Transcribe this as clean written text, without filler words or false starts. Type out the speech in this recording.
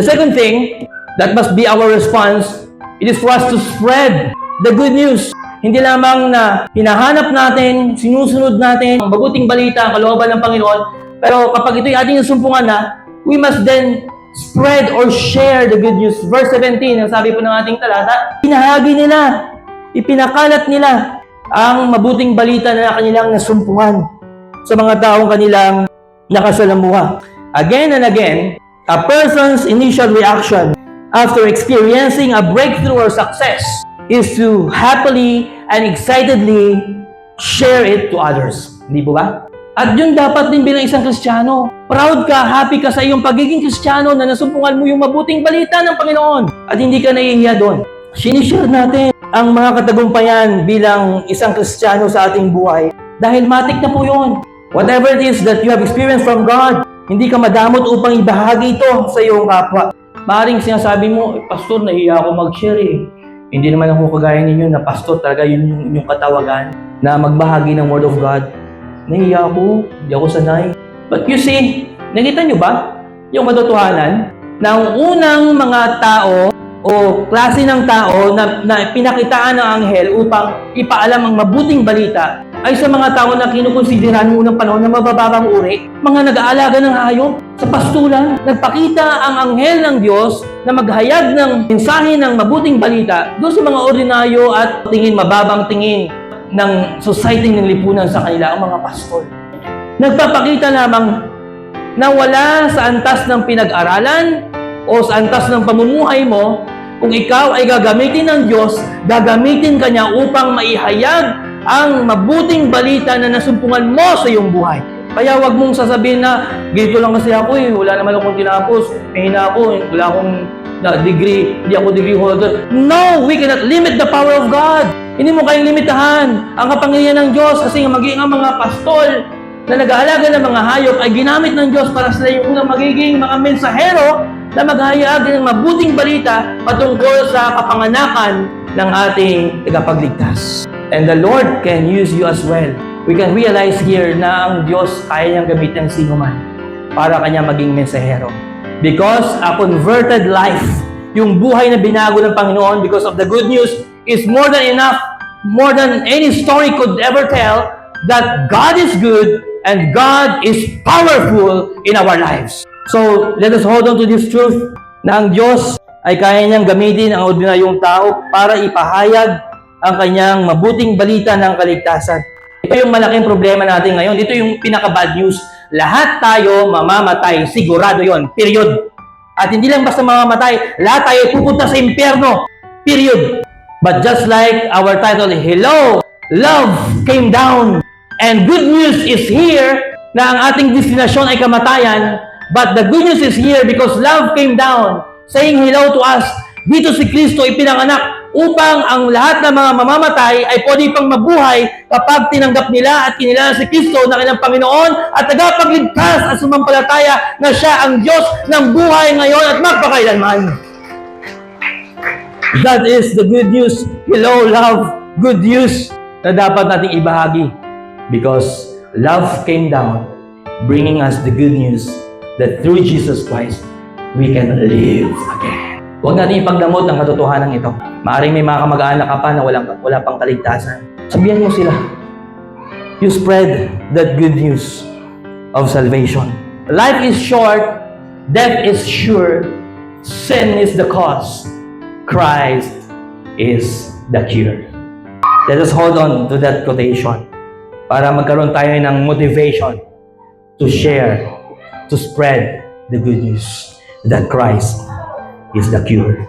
The second thing that must be our response, it is for us to spread the good news. Hindi lamang na hinahanap natin, sinusunod natin ang mabuting balita, ang kalooban ng Panginoon, pero kapag ito'y ating nasumpungan na, we must then spread or share the good news. Verse 17, ang sabi po ng ating talata, pinahagi nila, ipinakalat nila ang mabuting balita na kanilang nasumpungan sa mga taong kanilang nakasalamuha. Again and again, a person's initial reaction after experiencing a breakthrough or success is to happily and excitedly share it to others. Hindi po ba? At yun dapat din bilang isang Kristiyano. Proud ka, happy ka sa iyong pagiging Kristiyano na nasumpungan mo yung mabuting balita ng Panginoon at hindi ka nahihiya doon. Sinishare natin ang mga katagumpayan bilang isang Kristiyano sa ating buhay dahil matik na po yun. Whatever it is that you have experienced from God, hindi ka madamot upang ibahagi ito sa iyong kapwa. Maaaring sinasabi mo, Pastor, nahiya ako mag-share eh. Hindi naman ako kagaya ninyo na pastor, talaga yun yung katawagan na magbahagi ng Word of God. Nahiya ako, hindi ako sanay. But you see, nakita nyo ba yung katotohanan na ang unang mga tao o klase ng tao na pinakitaan ng anghel upang ipaalam ang mabuting balita ay sa mga tao na kinukonsideran mo ng panahon na mabababang uri, mga nag-aalaga ng hayop sa pastulan. Nagpakita ang anghel ng Diyos na maghayag ng mensahe ng mabuting balita doon sa mga ordinaryo at mababang tingin ng society ng lipunan sa kanila, ang mga pastor. Nagpapakita lamang na wala sa antas ng pinag-aralan o sa antas ng pamumuhay mo, kung ikaw ay gagamitin ng Diyos, gagamitin ka niya upang maihayag ang mabuting balita na nasumpungan mo sa iyong buhay. Kaya wag mong sasabihin na, ganito lang kasi ako eh, wala naman akong tinapos, mahina ako, wala akong degree, hindi ako degree holder. No, we cannot limit the power of God. Hindi mo kayong limitahan ang kapangyarihan ng Diyos kasi maging ang mga pastol na nag-aalaga ng mga hayop ay ginamit ng Diyos para sila yung unang magiging mga mensahero na maghahayag ng mabuting balita patungkol sa kapanganakan ng ating tagapagligtas. And the Lord can use you as well. We can realize here na ang Diyos kaya niyang gamitin ng sino man para kanya maging mensahero. Because a converted life, yung buhay na binago ng Panginoon because of the good news is more than enough, more than any story could ever tell, that God is good and God is powerful in our lives. So, let us hold on to this truth na ang Diyos ay kaya niyang gamitin ang ordinaryong tao para ipahayag ang kanyang mabuting balita ng kaligtasan. Ito yung malaking problema natin ngayon. Ito yung pinaka-bad news. Lahat tayo mamamatay. Sigurado yon. Period. At hindi lang basta mamamatay, lahat tayo pupunta sa impyerno. Period. But just like our title, Hello, Love Came Down. And good news is here na ang ating destinasyon ay kamatayan. But the good news is here because love came down, saying hello to us. Dito si Kristo ipinanganak upang ang lahat ng mga mamamatay ay pwede pang mabuhay kapag tinanggap nila at kinilala si Kristo na kanilang Panginoon at tagapagligtas at sumampalataya na siya ang Diyos ng buhay ngayon at magpakailanman. That is the good news. Hello, love. Good news na dapat nating ibahagi because love came down, bringing us the good news that through Jesus Christ, we can live again. Huwag natin ipagdamot ng katotohanan ito. Maaring may mga kamag-anak ka pa na wala pang kaligtasan. Sabihan mo sila. You spread that good news of salvation. Life is short, death is sure, sin is the cause, Christ is the cure. Let us hold on to that quotation para magkaroon tayo ng motivation to share, to spread the good news that Christ is the cure.